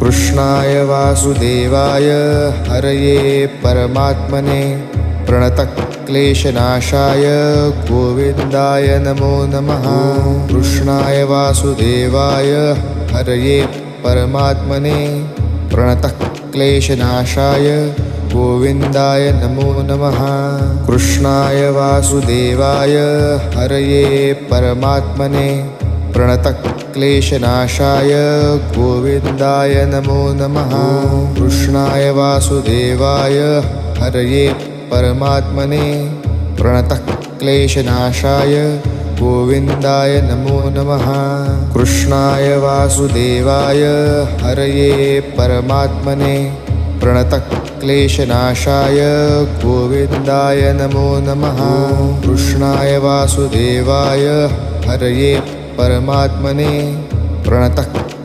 कृष्णाय वासुदेवाय हरये परमात्मने प्रणतक्लेशनाशाय गोविन्दाय नमो नमः। कृष्णाय वासुदेवाय हरये परमात्मने प्रणतक्लेशनाशाय गोविन्दाय नमो नमः। कृष्णाय वासुदेवाय हरये परमात्मने प्रणतक्लेशनाशाय गोविन्दाय नमो नमः। कृष्णाय वासुदेवाय हरये परमात्मने प्रणतक्लेशनाशाय गोविन्दाय नमो नमः। कृष्णाय वासुदेवाय हरये परमात्मने प्रणतक्लेशनाशाय गोविन्दाय नमो नमः। कृष्णाय वासुदेवाय हरये परमात्मने प्रणतक्लेशनाशाय